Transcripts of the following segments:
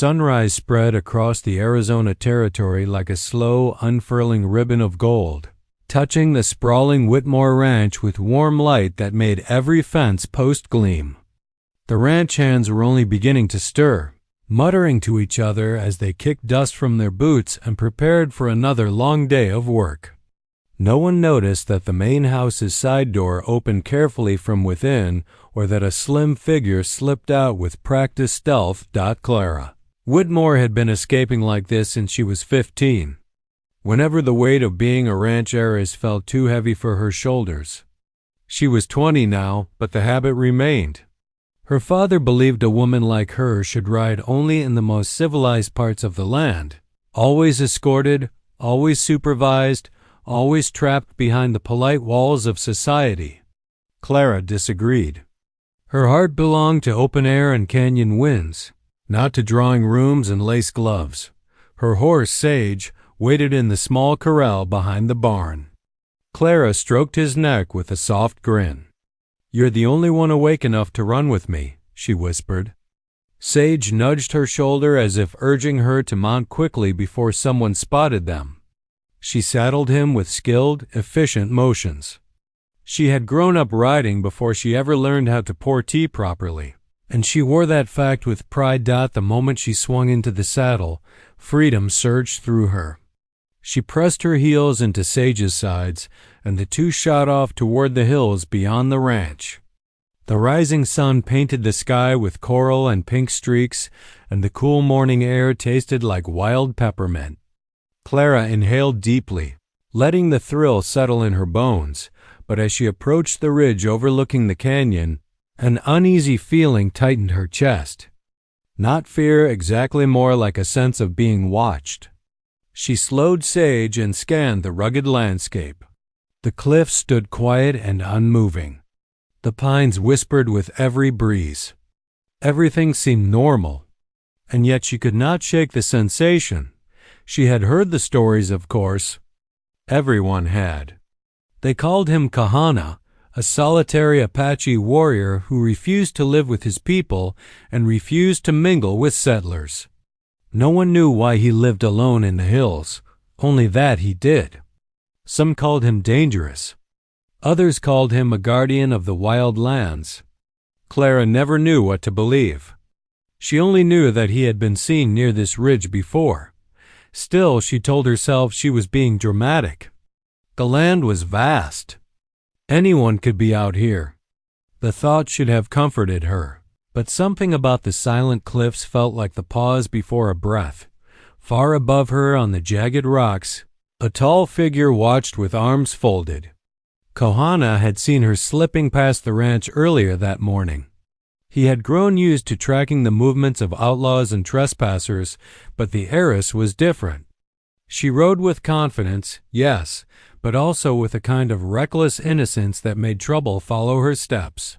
sunrise spread across the Arizona territory like a slow, unfurling ribbon of gold, touching the sprawling Whitmore Ranch with warm light that made every fence post gleam. The ranch hands were only beginning to stir, muttering to each other as they kicked dust from their boots and prepared for another long day of work. No one noticed that the main house's side door opened carefully from within, or that a slim figure slipped out with practiced stealth. Clara Whitmore had been escaping like this since she was 15. Whenever the weight of being a ranch heiress felt too heavy for her shoulders. She was 20 now, but the habit remained. Her father believed a woman like her should ride only in the most civilized parts of the land, always escorted, always supervised, always trapped behind the polite walls of society. Clara disagreed. Her heart belonged to open air and canyon winds, not to drawing rooms and lace gloves. Her horse, Sage, waited in the small corral behind the barn. Clara stroked his neck with a soft grin. "You're the only one awake enough to run with me," she whispered. Sage nudged her shoulder as if urging her to mount quickly before someone spotted them. She saddled him with skilled, efficient motions. She had grown up riding before she ever learned how to pour tea properly, and she wore that fact with pride. The moment she swung into the saddle, freedom surged through her. She pressed her heels into Sage's sides, and the two shot off toward the hills beyond the ranch. The rising sun painted the sky with coral and pink streaks, and the cool morning air tasted like wild peppermint. Clara inhaled deeply, letting the thrill settle in her bones, but as she approached the ridge overlooking the canyon, an uneasy feeling tightened her chest. Not fear exactly, more like a sense of being watched. She slowed Sage and scanned the rugged landscape. The cliffs stood quiet and unmoving. The pines whispered with every breeze. Everything seemed normal, and yet she could not shake the sensation. She had heard the stories, of course. Everyone had. They called him Kahana, a solitary Apache warrior who refused to live with his people and refused to mingle with settlers. No one knew why he lived alone in the hills, only that he did. Some called him dangerous. Others called him a guardian of the wild lands. Clara never knew what to believe. She only knew that he had been seen near this ridge before. Still, she told herself she was being dramatic. The land was vast. Anyone could be out here. The thought should have comforted her, but something about the silent cliffs felt like the pause before a breath. Far above her on the jagged rocks, a tall figure watched with arms folded. Kahana had seen her slipping past the ranch earlier that morning. He had grown used to tracking the movements of outlaws and trespassers, but the heiress was different. She rode with confidence, yes, but also with a kind of reckless innocence that made trouble follow her steps.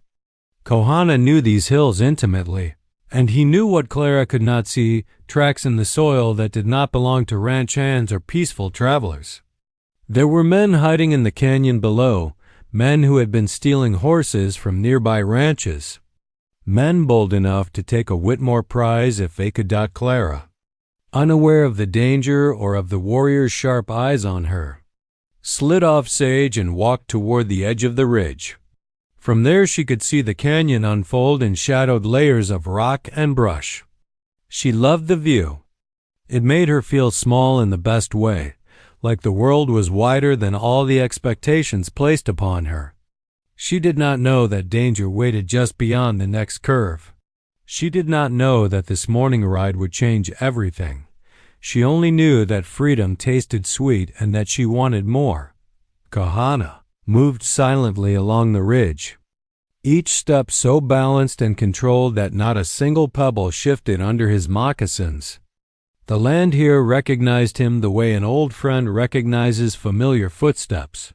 Kahana knew these hills intimately, and he knew what Clara could not see: tracks in the soil that did not belong to ranch hands or peaceful travelers. There were men hiding in the canyon below, men who had been stealing horses from nearby ranches. Men bold enough to take a Whitmore prize if they could. Clara, unaware of the danger or of the warrior's sharp eyes on her, slid off Sage and walked toward the edge of the ridge. From there she could see the canyon unfold in shadowed layers of rock and brush. She loved the view. It made her feel small in the best way, like the world was wider than all the expectations placed upon her. She did not know that danger waited just beyond the next curve. She did not know that this morning ride would change everything. She only knew that freedom tasted sweet and that she wanted more. Kahana moved silently along the ridge, each step so balanced and controlled that not a single pebble shifted under his moccasins. The land here recognized him the way an old friend recognizes familiar footsteps.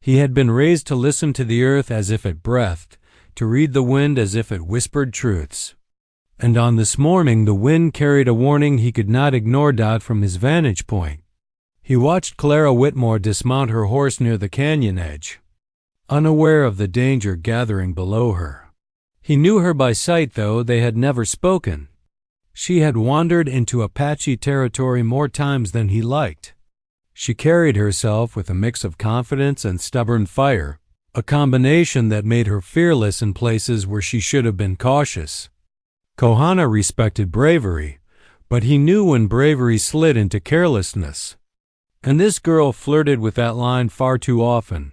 He had been raised to listen to the earth as if it breathed, to read the wind as if it whispered truths. And on this morning the wind carried a warning he could not ignore. From his vantage point, he watched Clara Whitmore dismount her horse near the canyon edge, unaware of the danger gathering below her. He knew her by sight, though they had never spoken. She had wandered into Apache territory more times than he liked. She carried herself with a mix of confidence and stubborn fire, a combination that made her fearless in places where she should have been cautious. Kohana respected bravery, but he knew when bravery slid into carelessness. And this girl flirted with that line far too often.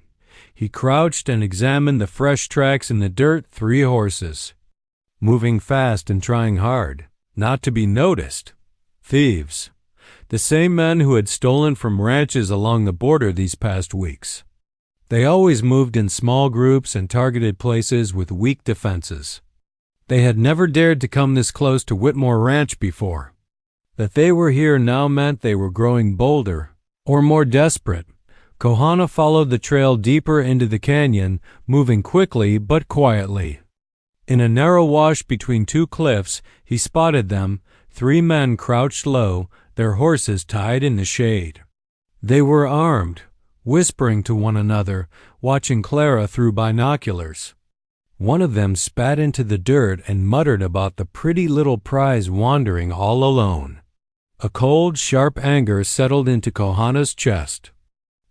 He crouched and examined the fresh tracks in the dirt. 3 horses, moving fast and trying hard not to be noticed. Thieves. The same men who had stolen from ranches along the border these past weeks. They always moved in small groups and targeted places with weak defenses. They had never dared to come this close to Whitmore Ranch before. That they were here now meant they were growing bolder, or more desperate. Kohana followed the trail deeper into the canyon, moving quickly but quietly. In a narrow wash between 2 cliffs, he spotted them, 3 men crouched low, their horses tied in the shade. They were armed, whispering to one another, watching Clara through binoculars. One of them spat into the dirt and muttered about the pretty little prize wandering all alone. A cold, sharp anger settled into Kohana's chest.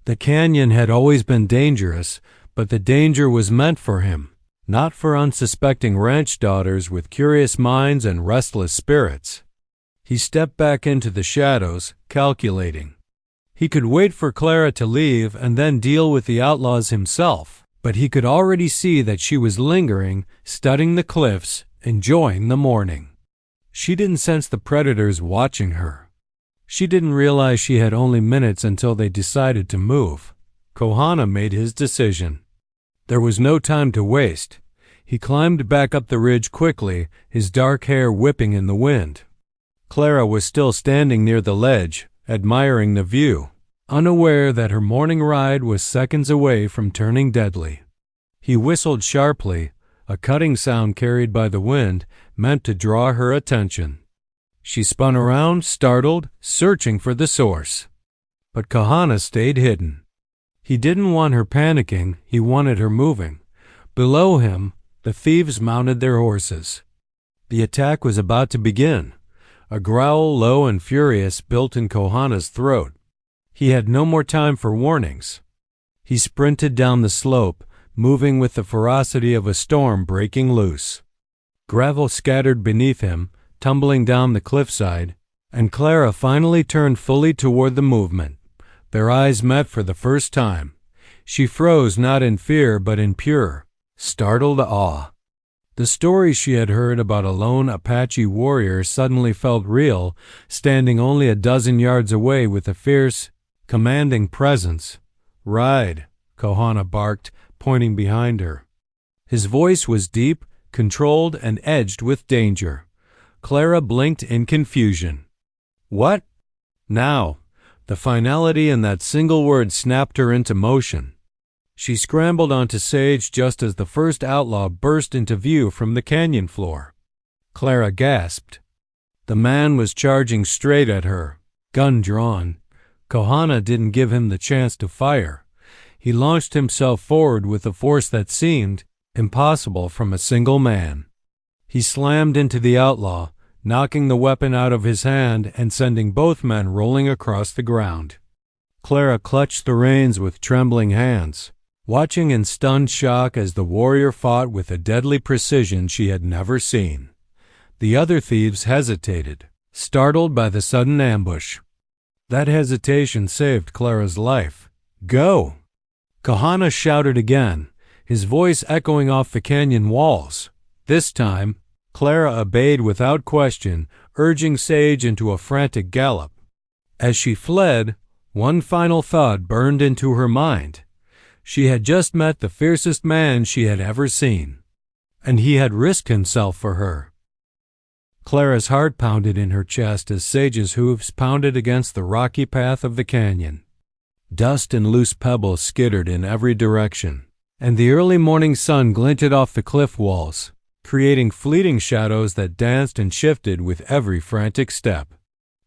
The canyon had always been dangerous, but the danger was meant for him, not for unsuspecting ranch daughters with curious minds and restless spirits. He stepped back into the shadows, calculating. He could wait for Clara to leave and then deal with the outlaws himself, but he could already see that she was lingering, studying the cliffs, enjoying the morning. She didn't sense the predators watching her. She didn't realize she had only minutes until they decided to move. Kohana made his decision. There was no time to waste. He climbed back up the ridge quickly, his dark hair whipping in the wind. Clara was still standing near the ledge, admiring the view, unaware that her morning ride was seconds away from turning deadly. He whistled sharply, a cutting sound carried by the wind, meant to draw her attention. She spun around, startled, searching for the source. But Kohana stayed hidden. He didn't want her panicking, he wanted her moving. Below him, the thieves mounted their horses. The attack was about to begin. A growl, low and furious, built in Kohana's throat. He had no more time for warnings. He sprinted down the slope, moving with the ferocity of a storm breaking loose. Gravel scattered beneath him, tumbling down the cliffside, and Clara finally turned fully toward the movement. Their eyes met for the first time. She froze not in fear but in pure, startled awe. The stories she had heard about a lone Apache warrior suddenly felt real, standing only a dozen yards away with a fierce, commanding presence. "Ride," Kohana barked, pointing behind her. His voice was deep, controlled, and edged with danger. Clara blinked in confusion. "What?" Now, the finality in that single word snapped her into motion. She scrambled onto Sage just as the first outlaw burst into view from the canyon floor. Clara gasped. The man was charging straight at her, gun drawn. Kohana didn't give him the chance to fire. He launched himself forward with a force that seemed impossible from a single man. He slammed into the outlaw, knocking the weapon out of his hand and sending both men rolling across the ground. Clara clutched the reins with trembling hands, watching in stunned shock as the warrior fought with a deadly precision she had never seen. The other thieves hesitated, startled by the sudden ambush. That hesitation saved Clara's life. "Go!" Kohana shouted again, his voice echoing off the canyon walls. This time, Clara obeyed without question, urging Sage into a frantic gallop. As she fled, one final thought burned into her mind. She had just met the fiercest man she had ever seen, and he had risked himself for her. Clara's heart pounded in her chest as Sage's hooves pounded against the rocky path of the canyon. Dust and loose pebbles skittered in every direction, and the early morning sun glinted off the cliff walls, creating fleeting shadows that danced and shifted with every frantic step.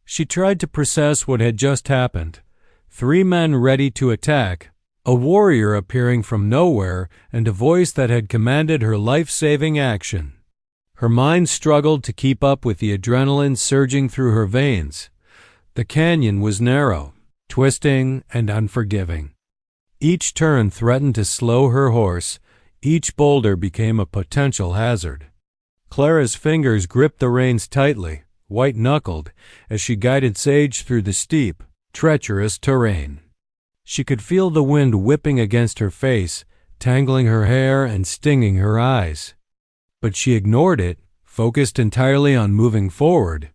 She tried to process what had just happened. 3 men ready to attack, a warrior appearing from nowhere, and a voice that had commanded her life-saving action. Her mind struggled to keep up with the adrenaline surging through her veins. The canyon was narrow, twisting, and unforgiving. Each turn threatened to slow her horse. Each boulder became a potential hazard. Clara's fingers gripped the reins tightly, white-knuckled, as she guided Sage through the steep, treacherous terrain. She could feel the wind whipping against her face, tangling her hair and stinging her eyes. But she ignored it, focused entirely on moving forward,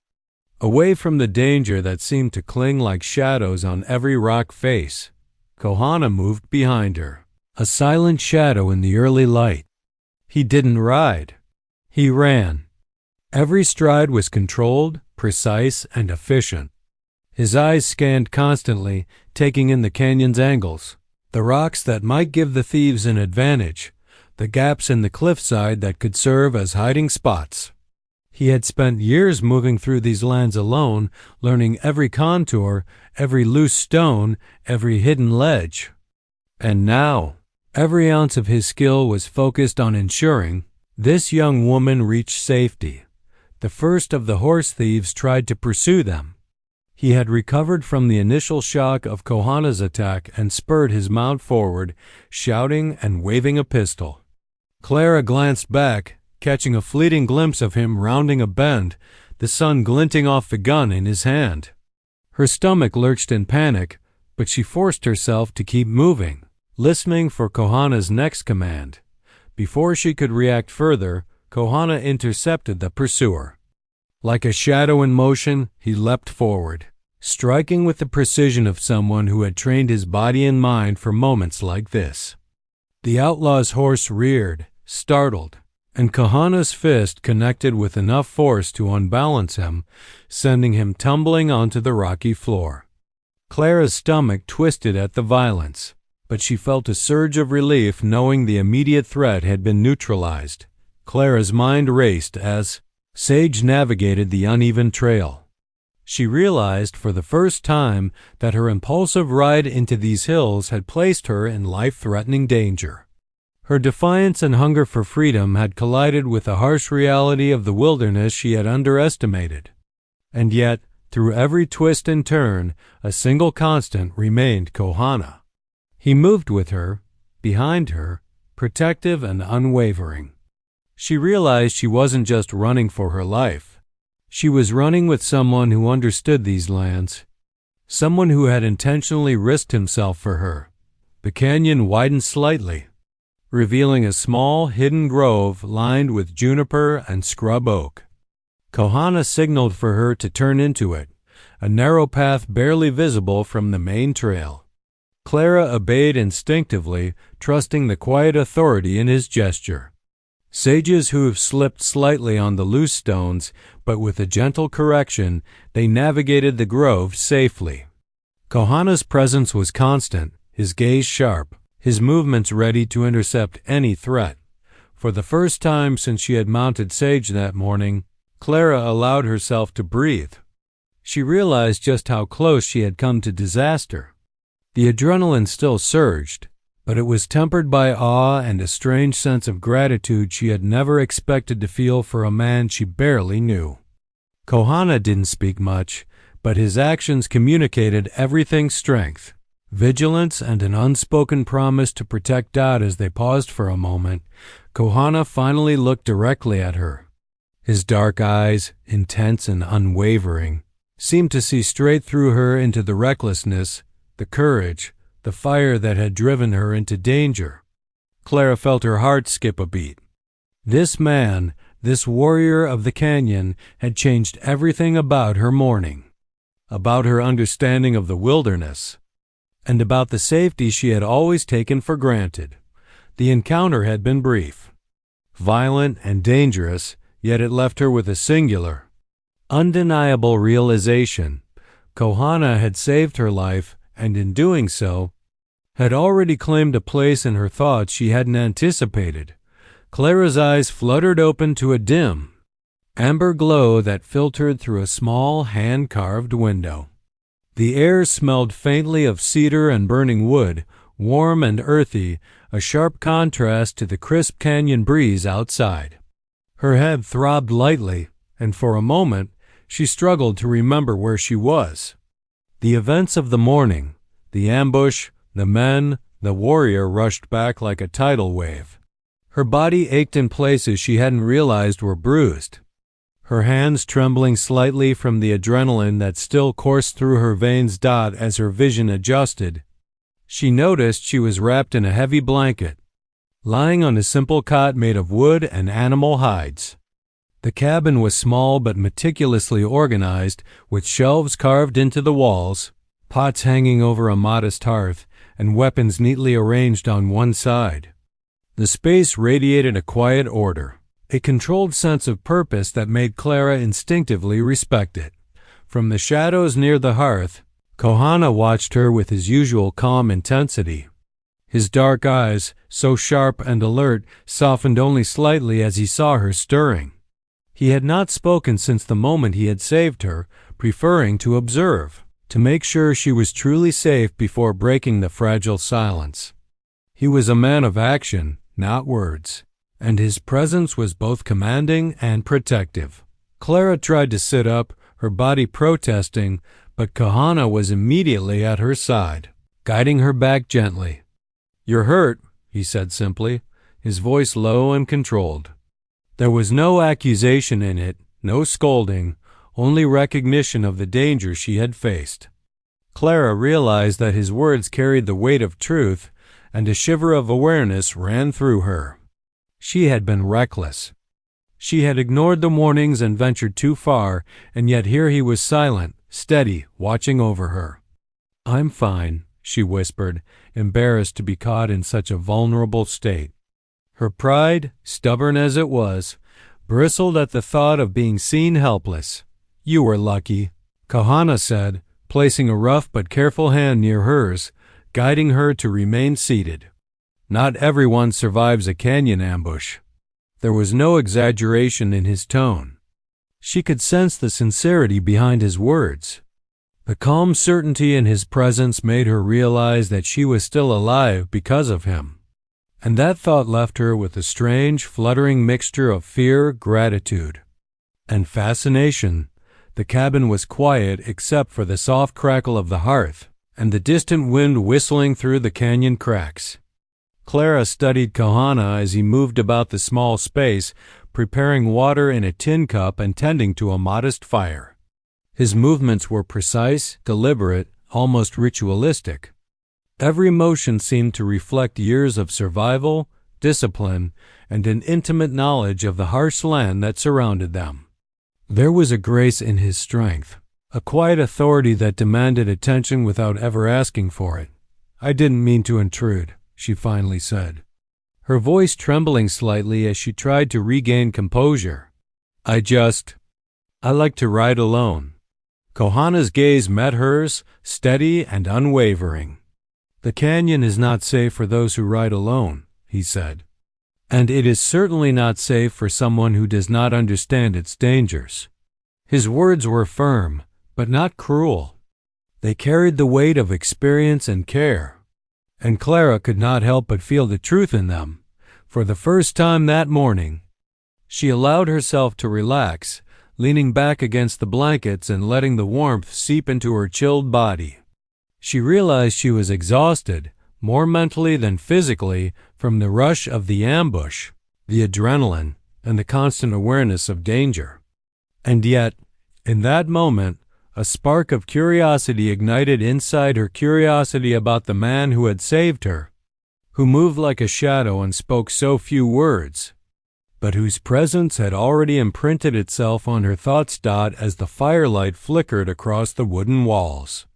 away from the danger that seemed to cling like shadows on every rock face. Kohana moved behind her, a silent shadow in the early light. He didn't ride. He ran. Every stride was controlled, precise, and efficient. His eyes scanned constantly, taking in the canyon's angles, the rocks that might give the thieves an advantage, the gaps in the cliffside that could serve as hiding spots. He had spent years moving through these lands alone, learning every contour, every loose stone, every hidden ledge. And now, every ounce of his skill was focused on ensuring this young woman reached safety. The first of the horse thieves tried to pursue them. He had recovered from the initial shock of Kohana's attack and spurred his mount forward, shouting and waving a pistol. Clara glanced back, catching a fleeting glimpse of him rounding a bend, the sun glinting off the gun in his hand. Her stomach lurched in panic, but she forced herself to keep moving, listening for Kohana's next command. Before she could react further, Kohana intercepted the pursuer. Like a shadow in motion, he leapt forward, striking with the precision of someone who had trained his body and mind for moments like this. The outlaw's horse reared, startled, and Kohana's fist connected with enough force to unbalance him, sending him tumbling onto the rocky floor. Clara's stomach twisted at the violence, but she felt a surge of relief knowing the immediate threat had been neutralized. Clara's mind raced as Sage navigated the uneven trail. She realized for the first time that her impulsive ride into these hills had placed her in life-threatening danger. Her defiance and hunger for freedom had collided with the harsh reality of the wilderness she had underestimated. And yet, through every twist and turn, a single constant remained Kohana. He moved with her, behind her, protective and unwavering. She realized she wasn't just running for her life. She was running with someone who understood these lands, someone who had intentionally risked himself for her. The canyon widened slightly, revealing a small, hidden grove lined with juniper and scrub oak. Kohana signaled for her to turn into it, a narrow path barely visible from the main trail. Clara obeyed instinctively, trusting the quiet authority in his gesture. Sage's hooves slipped slightly on the loose stones, but with a gentle correction, they navigated the grove safely. Kohana's presence was constant, his gaze sharp, his movements ready to intercept any threat. For the first time since she had mounted Sage that morning, Clara allowed herself to breathe. She realized just how close she had come to disaster. The adrenaline still surged, but it was tempered by awe and a strange sense of gratitude she had never expected to feel for a man she barely knew. Kohana didn't speak much, but his actions communicated everything: strength, vigilance, and an unspoken promise to protect Dot. As they paused for a moment, Kohana finally looked directly at her. His dark eyes, intense and unwavering, seemed to see straight through her into the recklessness, the courage, the fire that had driven her into danger. Clara felt her heart skip a beat. This man, this warrior of the canyon, had changed everything about her morning, about her understanding of the wilderness, and about the safety she had always taken for granted. The encounter had been brief, violent and dangerous, yet it left her with a singular, undeniable realization. Kohana had saved her life, and in doing so, had already claimed a place in her thoughts she hadn't anticipated. Clara's eyes fluttered open to a dim, amber glow that filtered through a small, hand-carved window. The air smelled faintly of cedar and burning wood, warm and earthy, a sharp contrast to the crisp canyon breeze outside. Her head throbbed lightly, and for a moment she struggled to remember where she was. The events of the morning, the ambush, the men, the warrior rushed back like a tidal wave. Her body ached in places she hadn't realized were bruised, her hands trembling slightly from the adrenaline that still coursed through her veins. As her vision adjusted, she noticed she was wrapped in a heavy blanket, lying on a simple cot made of wood and animal hides. The cabin was small but meticulously organized, with shelves carved into the walls, pots hanging over a modest hearth, and weapons neatly arranged on one side. The space radiated a quiet order, a controlled sense of purpose that made Clara instinctively respect it. From the shadows near the hearth, Kohana watched her with his usual calm intensity. His dark eyes, so sharp and alert, softened only slightly as he saw her stirring. He had not spoken since the moment he had saved her, preferring to observe, to make sure she was truly safe before breaking the fragile silence. He was a man of action, not words, and his presence was both commanding and protective. Clara tried to sit up, her body protesting, but Kohana was immediately at her side, guiding her back gently. "You're hurt," he said simply, his voice low and controlled. There was no accusation in it, no scolding, only recognition of the danger she had faced. Clara realized that his words carried the weight of truth, and a shiver of awareness ran through her. She had been reckless. She had ignored the warnings and ventured too far, and yet here he was silent, steady, watching over her. "I'm fine," she whispered, embarrassed to be caught in such a vulnerable state. Her pride, stubborn as it was, bristled at the thought of being seen helpless. "You were lucky," Kohana said, placing a rough but careful hand near hers, guiding her to remain seated. "Not everyone survives a canyon ambush." There was no exaggeration in his tone. She could sense the sincerity behind his words. The calm certainty in his presence made her realize that she was still alive because of him. And that thought left her with a strange, fluttering mixture of fear, gratitude, and fascination. The cabin was quiet except for the soft crackle of the hearth and the distant wind whistling through the canyon cracks. Clara studied Kohana as he moved about the small space, preparing water in a tin cup and tending to a modest fire. His movements were precise, deliberate, almost ritualistic. Every motion seemed to reflect years of survival, discipline, and an intimate knowledge of the harsh land that surrounded them. There was a grace in his strength, a quiet authority that demanded attention without ever asking for it. "I didn't mean to intrude," she finally said, her voice trembling slightly as she tried to regain composure. I like to ride alone." Kohana's gaze met hers, steady and unwavering. "The canyon is not safe for those who ride alone," he said. "And it is certainly not safe for someone who does not understand its dangers." His words were firm, but not cruel. They carried the weight of experience and care, and Clara could not help but feel the truth in them. For the first time that morning, she allowed herself to relax, leaning back against the blankets and letting the warmth seep into her chilled body. She realized she was exhausted, more mentally than physically, from the rush of the ambush, the adrenaline, and the constant awareness of danger. And yet, in that moment, a spark of curiosity ignited inside her, curiosity about the man who had saved her, who moved like a shadow and spoke so few words, but whose presence had already imprinted itself on her thoughts. As the firelight flickered across the wooden walls,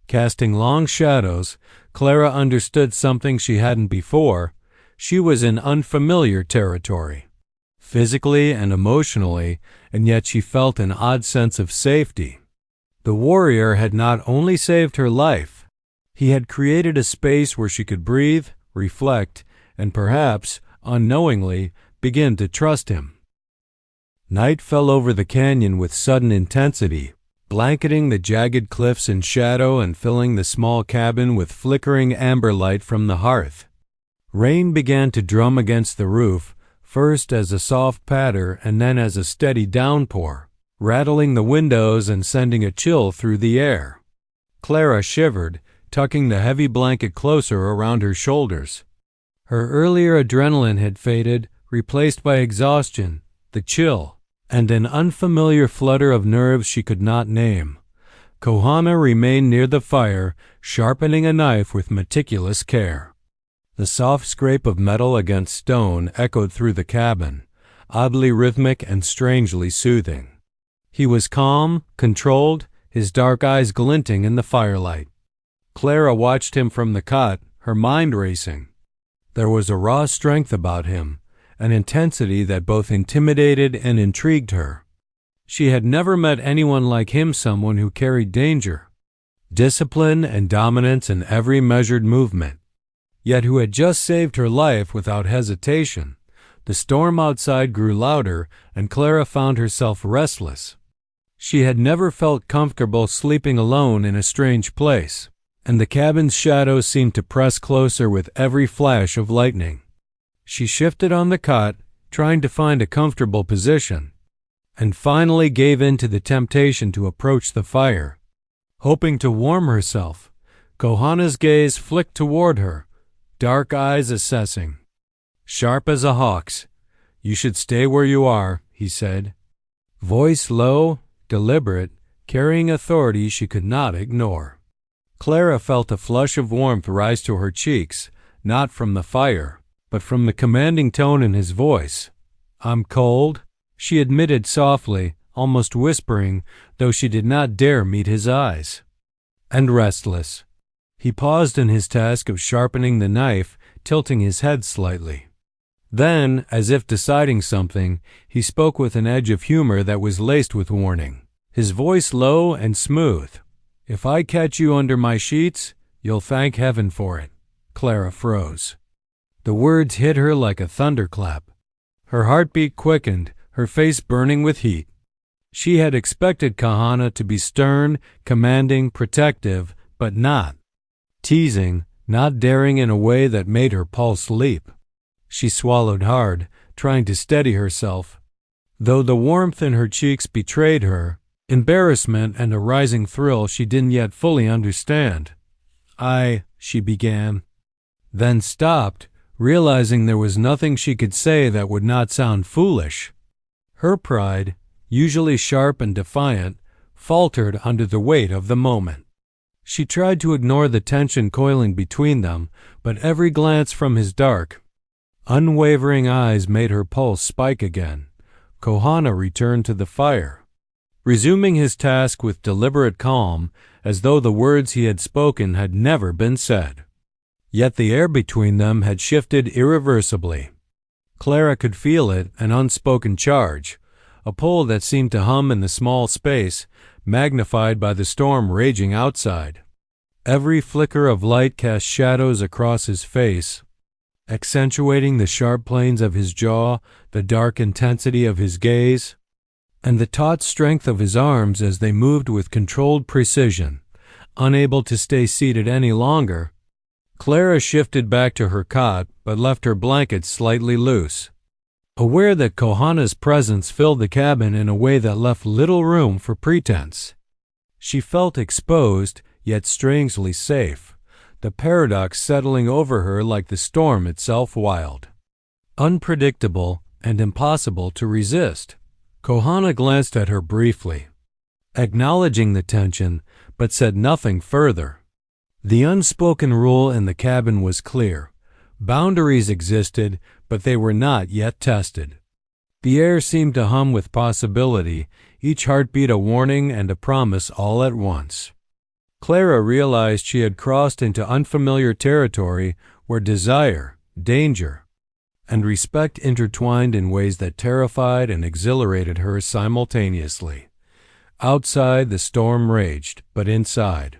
casting long shadows, Clara understood something she hadn't before. She was in unfamiliar territory, physically and emotionally, and yet she felt an odd sense of safety. The warrior had not only saved her life, he had created a space where she could breathe, reflect, and perhaps, unknowingly, begin to trust him. Night fell over the canyon with sudden intensity, blanketing the jagged cliffs in shadow and filling the small cabin with flickering amber light from the hearth. Rain began to drum against the roof, first as a soft patter and then as a steady downpour, rattling the windows and sending a chill through the air. Clara shivered, tucking the heavy blanket closer around her shoulders. Her earlier adrenaline had faded, replaced by exhaustion, the chill, and an unfamiliar flutter of nerves she could not name. Kohana remained near the fire, sharpening a knife with meticulous care. The soft scrape of metal against stone echoed through the cabin, oddly rhythmic and strangely soothing. He was calm, controlled, his dark eyes glinting in the firelight. Clara watched him from the cot, her mind racing. There was a raw strength about him, an intensity that both intimidated and intrigued her. She had never met anyone like him, someone who carried danger, discipline, and dominance in every measured movement, yet who had just saved her life without hesitation. The storm outside grew louder, and Clara found herself restless. She had never felt comfortable sleeping alone in a strange place, and the cabin's shadows seemed to press closer with every flash of lightning. She shifted on the cot, trying to find a comfortable position, and finally gave in to the temptation to approach the fire. Hoping to warm herself, Kohana's gaze flicked toward her, dark eyes assessing. Sharp as a hawk's. "You should stay where you are," he said. Voice low, deliberate, carrying authority she could not ignore. Clara felt a flush of warmth rise to her cheeks, not from the fire, but from the commanding tone in his voice. "I'm cold," she admitted softly, almost whispering, though she did not dare meet his eyes. "And restless." He paused in his task of sharpening the knife, tilting his head slightly. Then, as if deciding something, he spoke with an edge of humor that was laced with warning, his voice low and smooth. "If I catch you under my sheets, you'll thank heaven for it." Clara froze. The words hit her like a thunderclap. Her heartbeat quickened, her face burning with heat. She had expected Kohana to be stern, commanding, protective, but not teasing, not daring in a way that made her pulse leap. She swallowed hard, trying to steady herself. Though the warmth in her cheeks betrayed her, embarrassment and a rising thrill she didn't yet fully understand. She began, then stopped, realizing there was nothing she could say that would not sound foolish. Her pride, usually sharp and defiant, faltered under the weight of the moment. She tried to ignore the tension coiling between them, but every glance from his dark, unwavering eyes made her pulse spike again. Kohana returned to the fire, resuming his task with deliberate calm, as though the words he had spoken had never been said. Yet the air between them had shifted irreversibly. Clara could feel it, an unspoken charge, a pull that seemed to hum in the small space, magnified by the storm raging outside. Every flicker of light cast shadows across his face, accentuating the sharp planes of his jaw, the dark intensity of his gaze, and the taut strength of his arms as they moved with controlled precision. Unable to stay seated any longer, Clara shifted back to her cot but left her blanket slightly loose. Aware that Kohana's presence filled the cabin in a way that left little room for pretense, she felt exposed yet strangely safe, the paradox settling over her like the storm itself, wild, unpredictable, and impossible to resist. Kohana glanced at her briefly, acknowledging the tension, but said nothing further. The unspoken rule in the cabin was clear. Boundaries existed, but they were not yet tested. The air seemed to hum with possibility, each heartbeat a warning and a promise all at once. Clara realized she had crossed into unfamiliar territory where desire, danger, and respect intertwined in ways that terrified and exhilarated her simultaneously. Outside, the storm raged, but inside,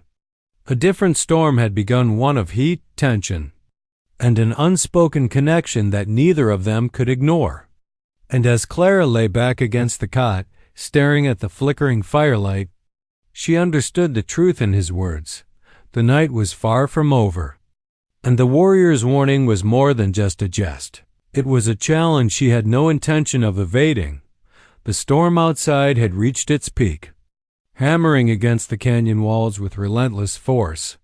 a different storm had begun, one of heat, tension, and an unspoken connection that neither of them could ignore. And as Clara lay back against the cot, staring at the flickering firelight, she understood the truth in his words. The night was far from over, and the warrior's warning was more than just a jest. It was a challenge she had no intention of evading. The storm outside had reached its peak, hammering against the canyon walls with relentless force.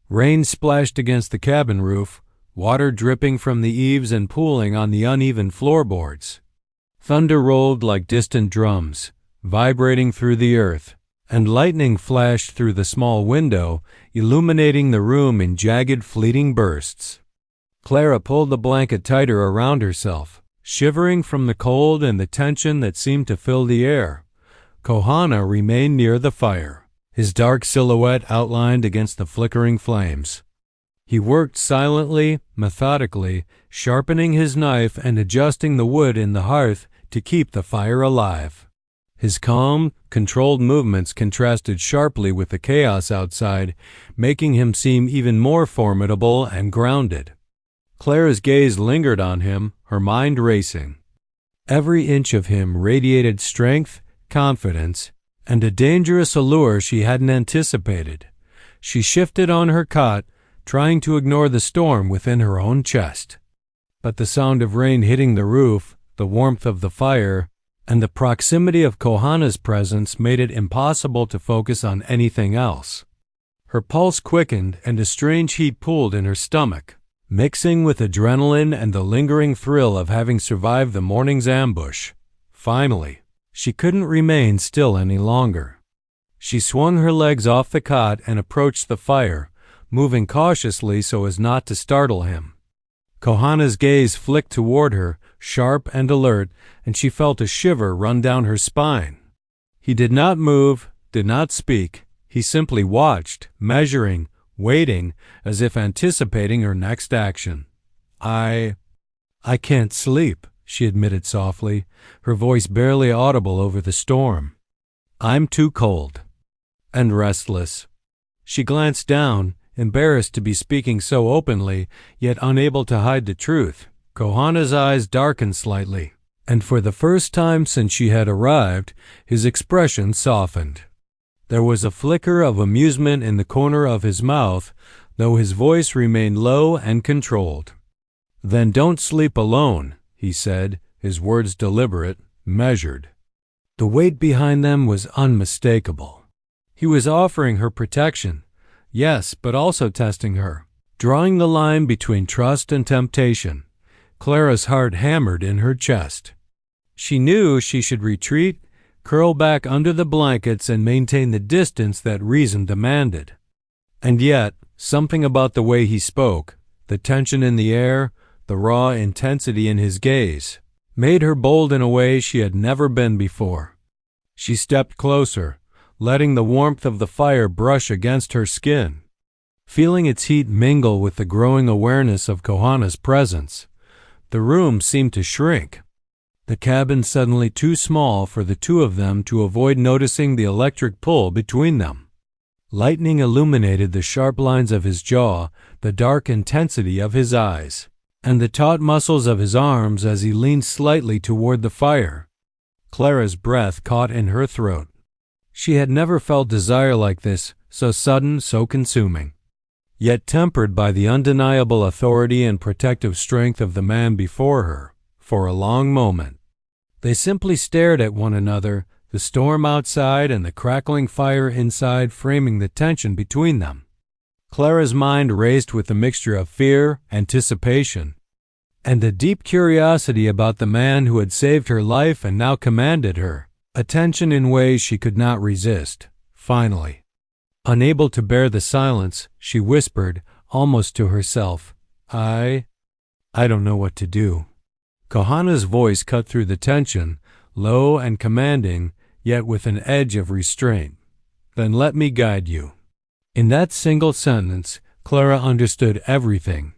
Rain splashed against the cabin roof, water dripping from the eaves and pooling on the uneven floorboards. Thunder rolled like distant drums, vibrating through the earth, and lightning flashed through the small window, illuminating the room in jagged, fleeting bursts. Clara pulled the blanket tighter around herself, shivering from the cold and the tension that seemed to fill the air. Kohana remained near the fire, his dark silhouette outlined against the flickering flames. He worked silently, methodically, sharpening his knife and adjusting the wood in the hearth to keep the fire alive. His calm, controlled movements contrasted sharply with the chaos outside, making him seem even more formidable and grounded. Clara's gaze lingered on him, her mind racing. Every inch of him radiated strength, confidence, and a dangerous allure she hadn't anticipated. She shifted on her cot, trying to ignore the storm within her own chest. But the sound of rain hitting the roof, the warmth of the fire, and the proximity of Kohana's presence made it impossible to focus on anything else. Her pulse quickened and a strange heat pooled in her stomach, mixing with adrenaline and the lingering thrill of having survived the morning's ambush. Finally, she couldn't remain still any longer. She swung her legs off the cot and approached the fire, moving cautiously so as not to startle him. Kohana's gaze flicked toward her, sharp and alert, and she felt a shiver run down her spine. He did not move, did not speak. He simply watched, measuring, waiting, as if anticipating her next action. I can't sleep," she admitted softly, her voice barely audible over the storm. "I'm too cold." And restless. She glanced down, embarrassed to be speaking so openly, yet unable to hide the truth. Kohana's eyes darkened slightly, and for the first time since she had arrived, his expression softened. There was a flicker of amusement in the corner of his mouth, though his voice remained low and controlled. "Then don't sleep alone," he said, his words deliberate, measured. The weight behind them was unmistakable. He was offering her protection, yes, but also testing her, drawing the line between trust and temptation. Clara's heart hammered in her chest. She knew she should retreat, curl back under the blankets, and maintain the distance that reason demanded. And yet, something about the way he spoke, the tension in the air, the raw intensity in his gaze, made her bold in a way she had never been before. She stepped closer, letting the warmth of the fire brush against her skin, feeling its heat mingle with the growing awareness of Kohana's presence. The room seemed to shrink, the cabin suddenly too small for the two of them to avoid noticing the electric pull between them. Lightning illuminated the sharp lines of his jaw, the dark intensity of his eyes, and the taut muscles of his arms as he leaned slightly toward the fire. Clara's breath caught in her throat. She had never felt desire like this, so sudden, so consuming, yet tempered by the undeniable authority and protective strength of the man before her. For a long moment, they simply stared at one another, the storm outside and the crackling fire inside framing the tension between them. Clara's mind raced with a mixture of fear, anticipation, and a deep curiosity about the man who had saved her life and now commanded her, a tension in ways she could not resist. Finally, unable to bear the silence, she whispered, almost to herself, I don't know what to do." Kohana's voice cut through the tension, low and commanding, yet with an edge of restraint. "Then let me guide you." In that single sentence, Clara understood everything.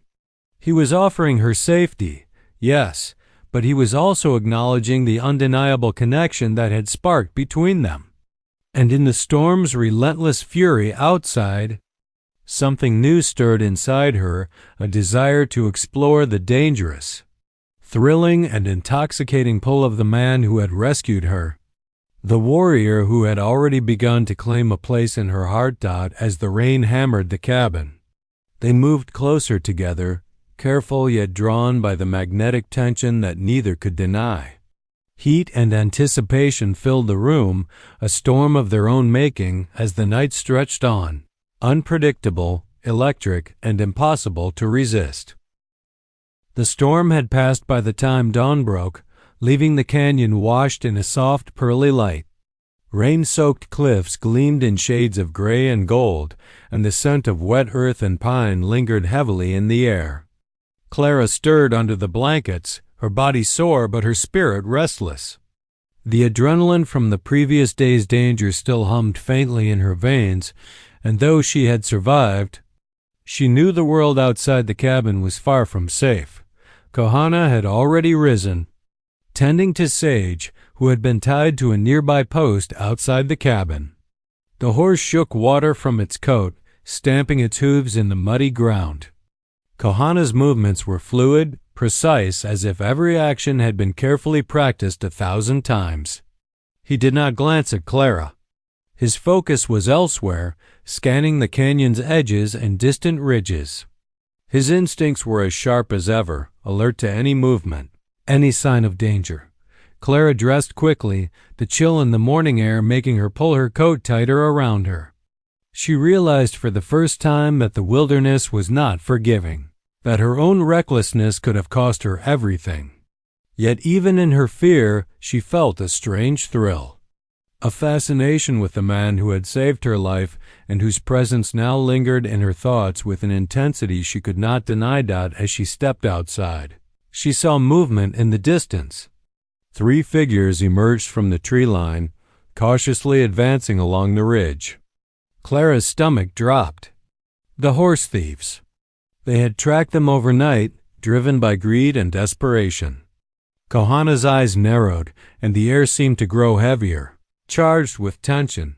He was offering her safety, yes, but he was also acknowledging the undeniable connection that had sparked between them. And in the storm's relentless fury outside, something new stirred inside her, a desire to explore the dangerous, thrilling and intoxicating pull of the man who had rescued her, the warrior who had already begun to claim a place in her heart. As the rain hammered the cabin, they moved closer together, careful yet drawn by the magnetic tension that neither could deny. Heat and anticipation filled the room, a storm of their own making as the night stretched on, unpredictable, electric, and impossible to resist. The storm had passed by the time dawn broke, leaving the canyon washed in a soft, pearly light. Rain-soaked cliffs gleamed in shades of gray and gold, and the scent of wet earth and pine lingered heavily in the air. Clara stirred under the blankets, her body sore but her spirit restless. The adrenaline from the previous day's danger still hummed faintly in her veins, and though she had survived, she knew the world outside the cabin was far from safe. Kohana had already risen, tending to Sage, who had been tied to a nearby post outside the cabin. The horse shook water from its coat, stamping its hooves in the muddy ground. Kohana's movements were fluid, precise, as if every action had been carefully practiced 1,000 times. He did not glance at Clara. His focus was elsewhere, scanning the canyon's edges and distant ridges. His instincts were as sharp as ever, alert to any movement, any sign of danger. Clara dressed quickly, the chill in the morning air making her pull her coat tighter around her. She realized for the first time that the wilderness was not forgiving, that her own recklessness could have cost her everything. Yet even in her fear, she felt a strange thrill, a fascination with the man who had saved her life and whose presence now lingered in her thoughts with an intensity she could not deny. As she stepped outside, she saw movement in the distance. 3 figures emerged from the tree line, cautiously advancing along the ridge. Clara's stomach dropped. The horse thieves. They had tracked them overnight, driven by greed and desperation. Kohana's eyes narrowed, and the air seemed to grow heavier, charged with tension.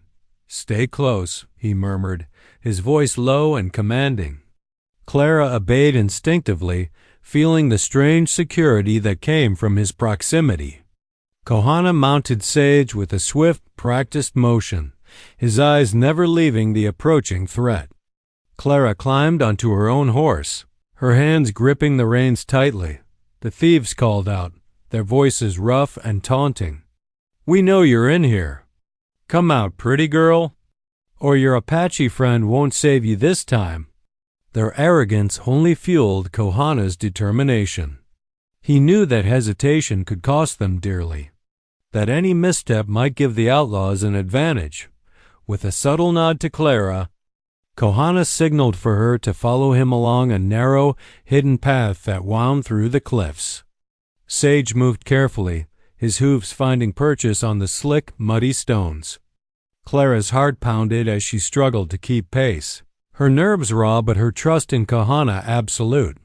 "Stay close," he murmured, his voice low and commanding. Clara obeyed instinctively, feeling the strange security that came from his proximity. Kohana mounted Sage with a swift, practiced motion, his eyes never leaving the approaching threat. Clara climbed onto her own horse, her hands gripping the reins tightly. The thieves called out, their voices rough and taunting. "We know you're in here. Come out, pretty girl, or your Apache friend won't save you this time." Their arrogance only fueled Kohana's determination. He knew that hesitation could cost them dearly, that any misstep might give the outlaws an advantage. With a subtle nod to Clara, Kohana signaled for her to follow him along a narrow, hidden path that wound through the cliffs. Sage moved carefully, his hooves finding purchase on the slick, muddy stones. Clara's heart pounded as she struggled to keep pace, her nerves raw but her trust in Kohana absolute.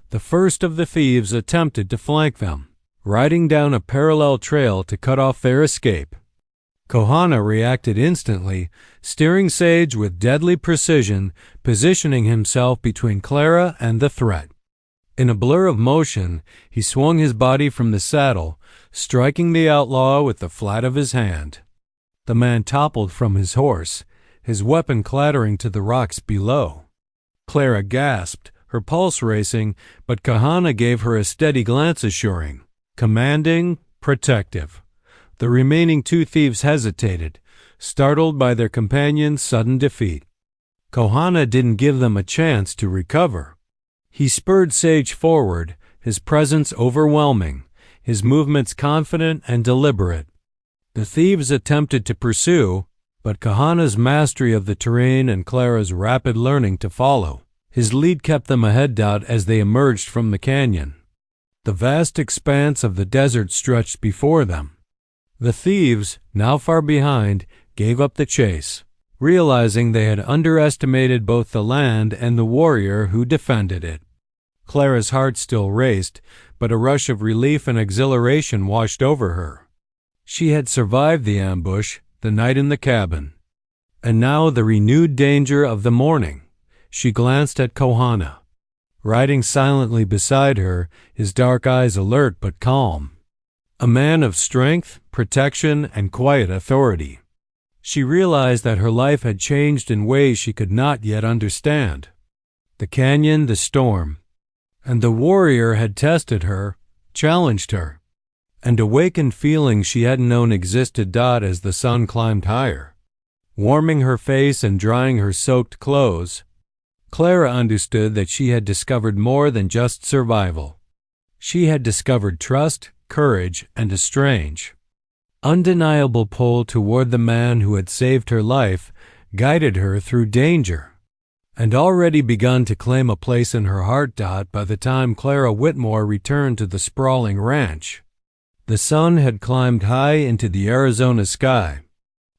The first of the thieves attempted to flank them, riding down a parallel trail to cut off their escape. Kohana reacted instantly, steering Sage with deadly precision, positioning himself between Clara and the threat. In a blur of motion, he swung his body from the saddle, striking the outlaw with the flat of his hand. The man toppled from his horse, his weapon clattering to the rocks below. Clara gasped, her pulse racing, but Kohana gave her a steady glance assuring, commanding, protective. The remaining 2 thieves hesitated, startled by their companion's sudden defeat. Kohana didn't give them a chance to recover. He spurred Sage forward, his presence overwhelming, his movements confident and deliberate. The thieves attempted to pursue, but Kohana's mastery of the terrain and Clara's rapid learning to follow, his lead kept them ahead as they emerged from the canyon. The vast expanse of the desert stretched before them. The thieves, now far behind, gave up the chase, realizing they had underestimated both the land and the warrior who defended it. Clara's heart still raced, but a rush of relief and exhilaration washed over her. She had survived the ambush, the night in the cabin, and now the renewed danger of the morning. She glanced at Kohana, riding silently beside her, his dark eyes alert but calm. A man of strength, protection, and quiet authority. She realized that her life had changed in ways she could not yet understand. The canyon, the storm, And the warrior had tested her, challenged her, and awakened feelings she hadn't known existed. As the sun climbed higher, warming her face and drying her soaked clothes, Clara understood that she had discovered more than just survival. She had discovered trust, courage, and a strange, undeniable pull toward the man who had saved her life, guided her through danger, and already begun to claim a place in her heart. By the time Clara Whitmore returned to the sprawling ranch, the sun had climbed high into the Arizona sky,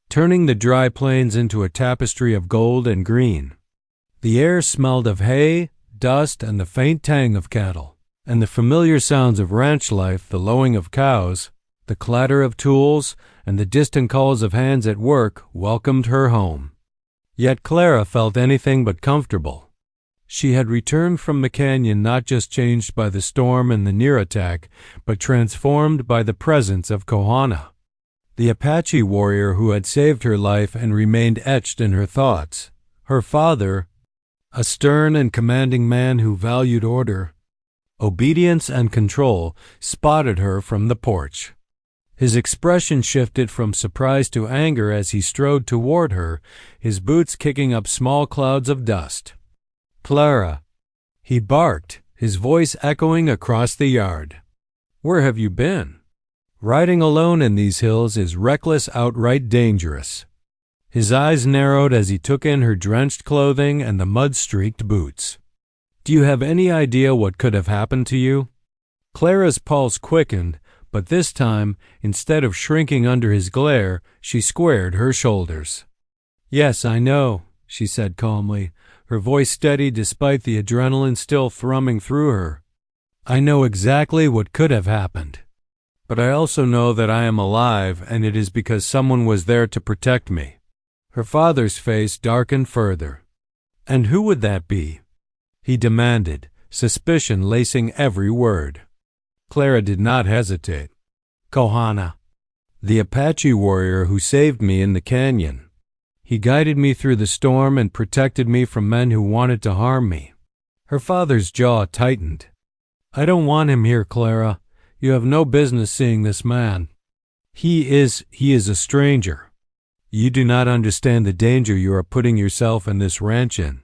turning the dry plains into a tapestry of gold and green. The air smelled of hay, dust, and the faint tang of cattle, and the familiar sounds of ranch life, the lowing of cows, the clatter of tools, and the distant calls of hands at work welcomed her home. Yet Clara felt anything but comfortable. She had returned from the canyon not just changed by the storm and the near attack, but transformed by the presence of Kohana, the Apache warrior who had saved her life and remained etched in her thoughts. Her father, a stern and commanding man who valued order, obedience, and control, spotted her from the porch. His expression shifted from surprise to anger as he strode toward her, his boots kicking up small clouds of dust. "Clara," he barked, his voice echoing across the yard. "Where have you been? Riding alone in these hills is reckless, outright dangerous." His eyes narrowed as he took in her drenched clothing and the mud-streaked boots. "Do you have any idea what could have happened to you?" Clara's pulse quickened, but this time, instead of shrinking under his glare, she squared her shoulders. "Yes, I know," she said calmly, her voice steady despite the adrenaline still thrumming through her. "I know exactly what could have happened. But I also know that I am alive, and it is because someone was there to protect me." Her father's face darkened further. "And who would that be?" he demanded, suspicion lacing every word. Clara did not hesitate. "Kohana, the Apache warrior who saved me in the canyon. He guided me through the storm and protected me from men who wanted to harm me." Her father's jaw tightened. "I don't want him here, Clara. You have no business seeing this man. He is a stranger. You do not understand the danger you are putting yourself and this ranch in."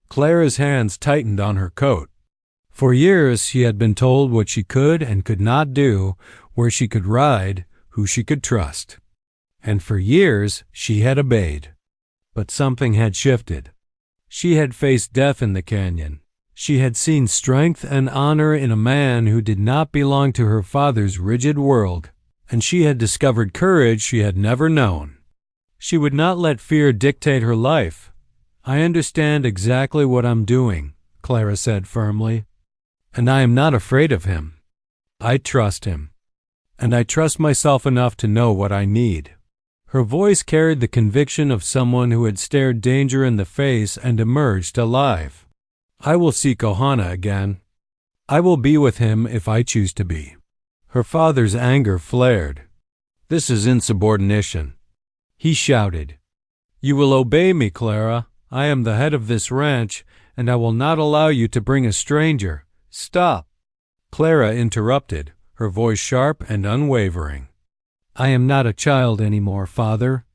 Clara's hands tightened on her coat. For years she had been told what she could and could not do, where she could ride, who she could trust. And for years she had obeyed. But something had shifted. She had faced death in the canyon. She had seen strength and honor in a man who did not belong to her father's rigid world, and she had discovered courage she had never known. She would not let fear dictate her life. "I understand exactly what I'm doing," Clara said firmly, "and I am not afraid of him. I trust him, and I trust myself enough to know what I need." Her voice carried the conviction of someone who had stared danger in the face and emerged alive. "I will see Kohana again. I will be with him if I choose to be." Her father's anger flared. "This is insubordination," he shouted. "You will obey me, Clara. I am the head of this ranch, and I will not allow you to bring a stranger." "Stop!" Clara interrupted, her voice sharp and unwavering. "I am not a child anymore, Father.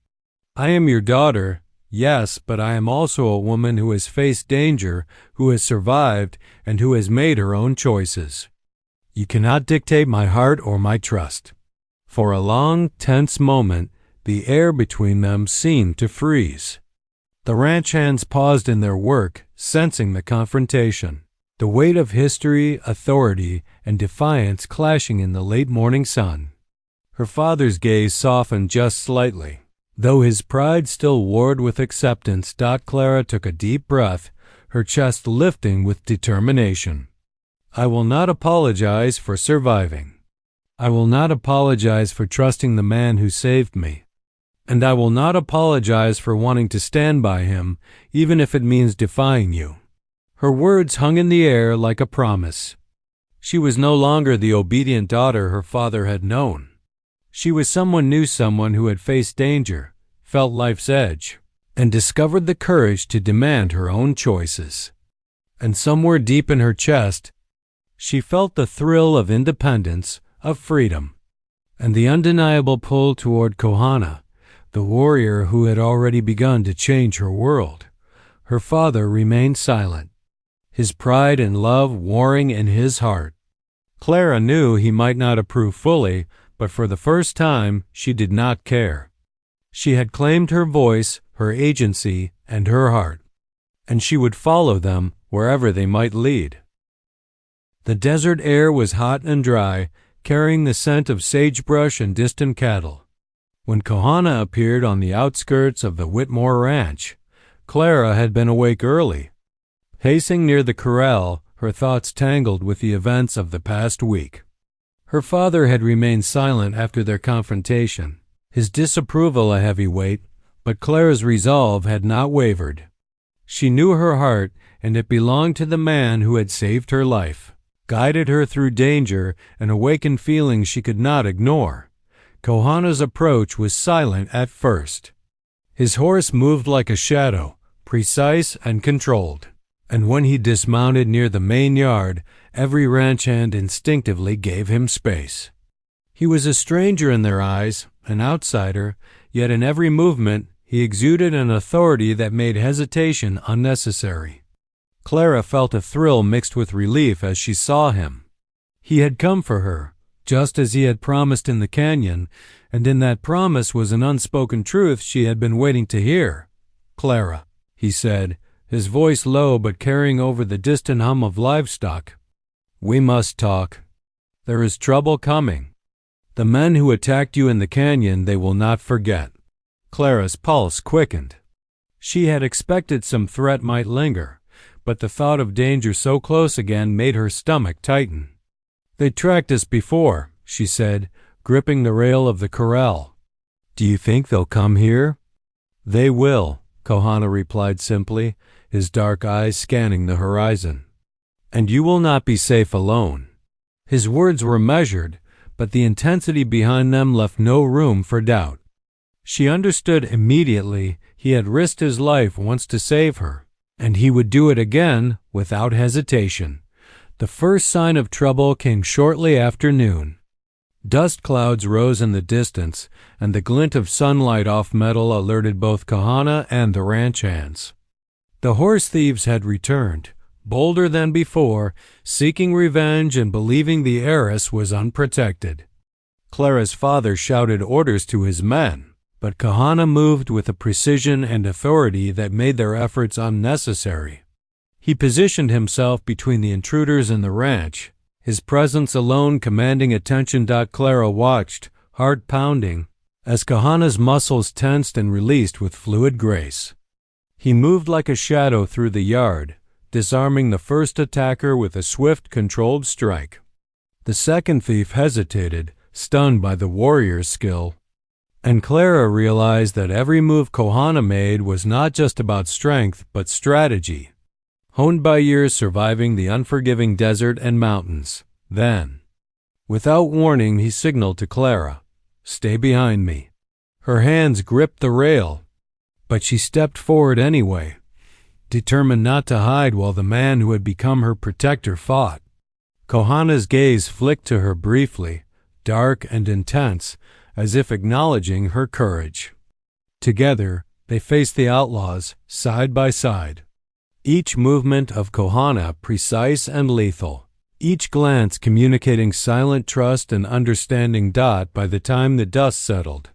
I am your daughter, yes, but I am also a woman who has faced danger, who has survived, and who has made her own choices. You cannot dictate my heart or my trust." For a long, tense moment, the air between them seemed to freeze. The ranch hands paused in their work, sensing the confrontation, the weight of history, authority, and defiance clashing in the late morning sun. Her father's gaze softened just slightly, though his pride still warred with acceptance. Clara took a deep breath, her chest lifting with determination. "I will not apologize for surviving. I will not apologize for trusting the man who saved me. And I will not apologize for wanting to stand by him, even if it means defying you." Her words hung in the air like a promise. She was no longer the obedient daughter her father had known. She was someone who had faced danger, felt life's edge, and discovered the courage to demand her own choices. And somewhere deep in her chest, She felt the thrill of independence, of freedom, and the undeniable pull toward Kohana, the warrior who had already begun to change her world. Her father remained silent, his pride and love warring in his heart. Clara knew he might not approve fully, but for the first time she did not care. She had claimed her voice, her agency, and her heart, and she would follow them wherever they might lead. The desert air was hot and dry, carrying the scent of sagebrush and distant cattle. When Kohana appeared on the outskirts of the Whitmore Ranch, Clara had been awake early. Pacing near the corral, her thoughts tangled with the events of the past week. Her father had remained silent after their confrontation, his disapproval a heavy weight, but Clara's resolve had not wavered. She knew her heart, and it belonged to the man who had saved her life, guided her through danger, and awakened feelings she could not ignore. Kohana's approach was silent at first. His horse moved like a shadow, precise and controlled, and when he dismounted near the main yard, every ranch hand instinctively gave him space. He was a stranger in their eyes, an outsider, yet in every movement he exuded an authority that made hesitation unnecessary. Clara felt a thrill mixed with relief as she saw him. He had come for her, just as he had promised in the canyon, and in that promise was an unspoken truth she had been waiting to hear. "Clara," he said, his voice low but carrying over the distant hum of livestock, "we must talk. There is trouble coming. The men who attacked you in the canyon they will not forget." Clara's pulse quickened. She had expected some threat might linger, but the thought of danger so close again made her stomach tighten. "They tracked us before," she said, gripping the rail of the corral. "Do you think they'll come here?" "They will," Kohana replied simply, his dark eyes scanning the horizon. "And you will not be safe alone." His words were measured, but the intensity behind them left no room for doubt. She understood immediately he had risked his life once to save her, and he would do it again without hesitation. The first sign of trouble came shortly after noon. Dust clouds rose in the distance, and the glint of sunlight off metal alerted both Kohana and the ranch hands. The horse thieves had returned, bolder than before, seeking revenge and believing the heiress was unprotected. Clara's father shouted orders to his men, but Kohana moved with a precision and authority that made their efforts unnecessary. He positioned himself between the intruders and the ranch, his presence alone commanding attention. Clara watched, heart pounding, as Kohana's muscles tensed and released with fluid grace. He moved like a shadow through the yard, disarming the first attacker with a swift, controlled strike. The second thief hesitated, stunned by the warrior's skill. And Clara realized that every move Kohana made was not just about strength, but strategy, honed by years surviving the unforgiving desert and mountains. Then, without warning, he signaled to Clara, "Stay behind me." Her hands gripped the rail, but she stepped forward anyway, determined not to hide while the man who had become her protector fought. Kohana's gaze flicked to her briefly, dark and intense, as if acknowledging her courage. Together, they faced the outlaws, side by side. Each movement of Kohana precise and lethal, each glance communicating silent trust and understanding. By the time the dust settled,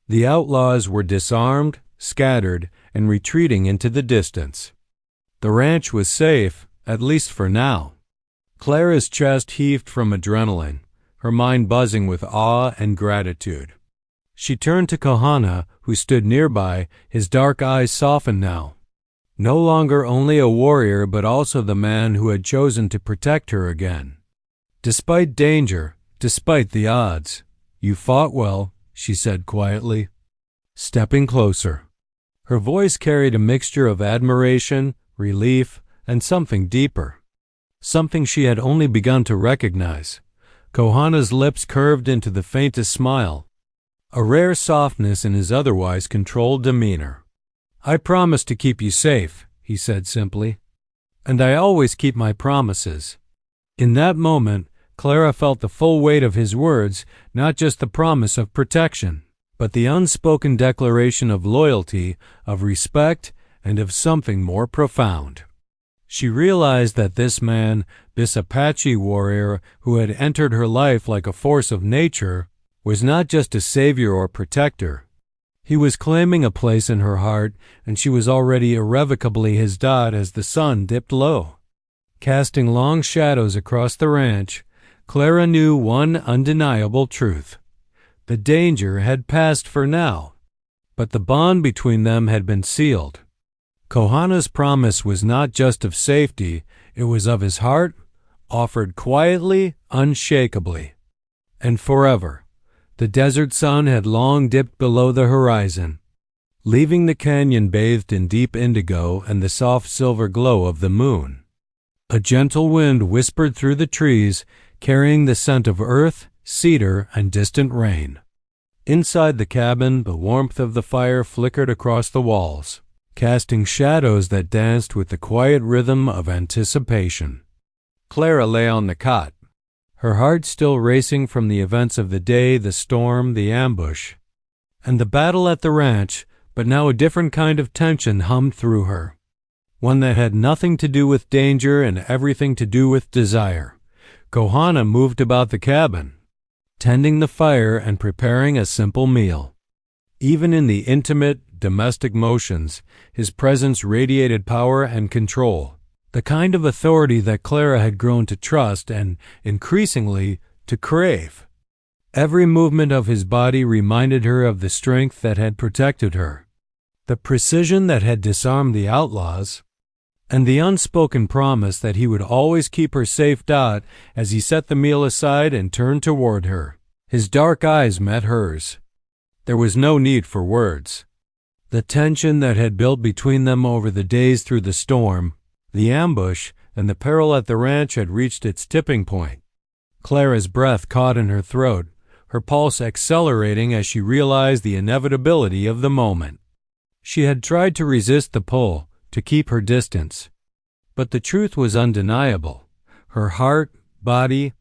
the outlaws were disarmed, scattered, and retreating into the distance. The ranch was safe, at least for now. Clara's chest heaved from adrenaline, her mind buzzing with awe and gratitude. She turned to Kohana, who stood nearby, his dark eyes softened now. No longer only a warrior, but also the man who had chosen to protect her again. "Despite danger, despite the odds, you fought well," she said quietly, stepping closer. Her voice carried a mixture of admiration, relief, and something deeper, something she had only begun to recognize. Kohana's lips curved into the faintest smile, a rare softness in his otherwise controlled demeanor. "I promise to keep you safe," he said simply, "and I always keep my promises." In that moment, Clara felt the full weight of his words, not just the promise of protection, but the unspoken declaration of loyalty, of respect, and of something more profound. She realized that this man, this Apache warrior who had entered her life like a force of nature, was not just a savior or protector. He was claiming a place in her heart, and she was already irrevocably his dot as the sun dipped low. Casting long shadows across the ranch, Clara knew one undeniable truth. The danger had passed for now, but the bond between them had been sealed. Kohana's promise was not just of safety, it was of his heart, offered quietly, unshakably, and forever. The desert sun had long dipped below the horizon, leaving the canyon bathed in deep indigo and the soft silver glow of the moon. A gentle wind whispered through the trees, carrying the scent of earth, cedar, and distant rain. Inside the cabin, the warmth of the fire flickered across the walls, casting shadows that danced with the quiet rhythm of anticipation. Clara lay on the cot, her heart still racing from the events of the day, the storm, the ambush, and the battle at the ranch, but now a different kind of tension hummed through her, one that had nothing to do with danger and everything to do with desire. Kohana moved about the cabin, tending the fire and preparing a simple meal. Even in the intimate, domestic motions, his presence radiated power and control, the kind of authority that Clara had grown to trust and, increasingly, to crave. Every movement of his body reminded her of the strength that had protected her, the precision that had disarmed the outlaws, and the unspoken promise that he would always keep her safe dot as he set the meal aside and turned toward her. His dark eyes met hers. There was no need for words. The tension that had built between them over the days through the storm, the ambush, and the peril at the ranch had reached its tipping point. Clara's breath caught in her throat, her pulse accelerating as she realized the inevitability of the moment. She had tried to resist the pull, to keep her distance. But the truth was undeniable. Her heart, body,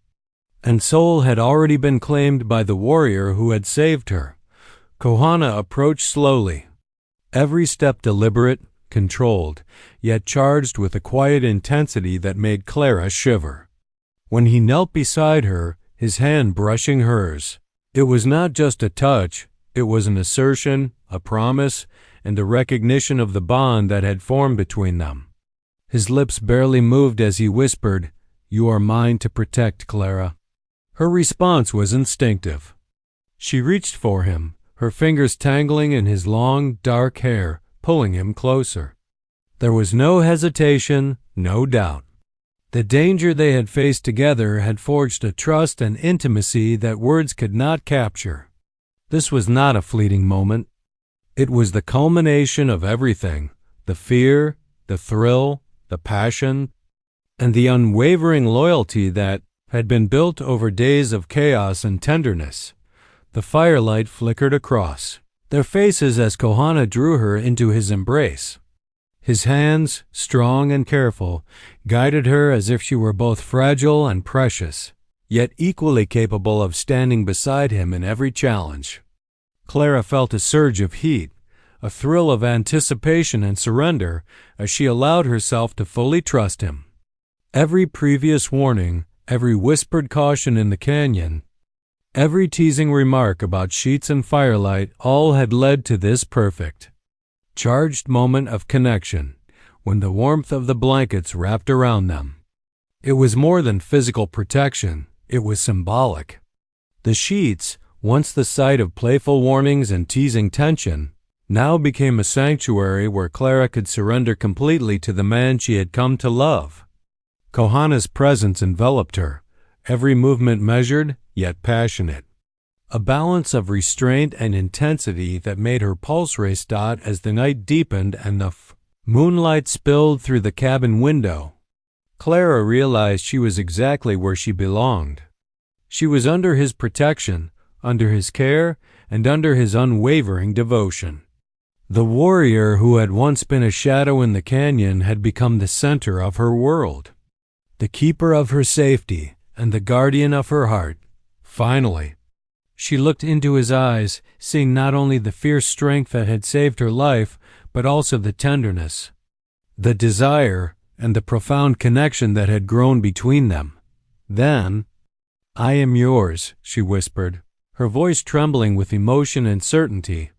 and soul had already been claimed by the warrior who had saved her. Kohana approached slowly, every step deliberate, controlled, yet charged with a quiet intensity that made Clara shiver. When he knelt beside her, his hand brushing hers, it was not just a touch, it was an assertion, a promise, and a recognition of the bond that had formed between them. His lips barely moved as he whispered, "You are mine to protect, Clara." Her response was instinctive. She reached for him, her fingers tangling in his long, dark hair, pulling him closer. There was no hesitation, no doubt. The danger they had faced together had forged a trust and intimacy that words could not capture. This was not a fleeting moment. It was the culmination of everything, the fear, the thrill, the passion, and the unwavering loyalty that had been built over days of chaos and tenderness. The firelight flickered across their faces as Kohana drew her into his embrace. His hands, strong and careful, guided her as if she were both fragile and precious, yet equally capable of standing beside him in every challenge. Clara felt a surge of heat, a thrill of anticipation and surrender as she allowed herself to fully trust him. Every previous warning, every whispered caution in the canyon, every teasing remark about sheets and firelight, all had led to this perfect, charged moment of connection when the warmth of the blankets wrapped around them. It was more than physical protection, it was symbolic. The sheets, once the site of playful warnings and teasing tension, now became a sanctuary where Clara could surrender completely to the man she had come to love. Kohana's presence enveloped her, every movement measured, yet passionate. A balance of restraint and intensity that made her pulse race as the night deepened and the moonlight spilled through the cabin window. Clara realized she was exactly where she belonged. She was under his protection, under his care, and under his unwavering devotion. The warrior who had once been a shadow in the canyon had become the center of her world. the keeper of her safety and the guardian of her heart. Finally, she looked into his eyes, seeing not only the fierce strength that had saved her life, but also the tenderness, the desire, and the profound connection that had grown between them. Then, "I am yours," she whispered, her voice trembling with emotion and certainty.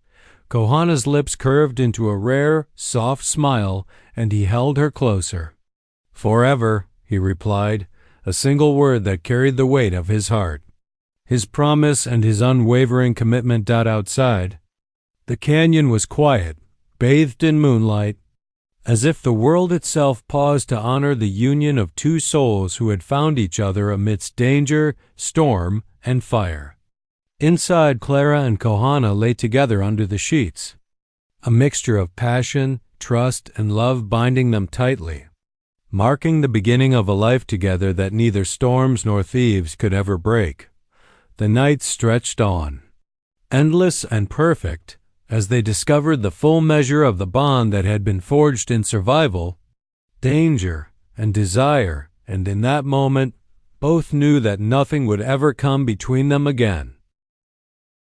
Kohana's lips curved into a rare, soft smile, and he held her closer. "Forever," he replied, a single word that carried the weight of his heart. His promise and his unwavering commitment. Outside, the canyon was quiet, bathed in moonlight, as if the world itself paused to honor the union of two souls who had found each other amidst danger, storm, and fire. Inside, Clara and Kohana lay together under the sheets, a mixture of passion, trust, and love binding them tightly, marking the beginning of a life together that neither storms nor thieves could ever break. The night stretched on, endless and perfect, as they discovered the full measure of the bond that had been forged in survival, danger, and desire, and in that moment, both knew that nothing would ever come between them again.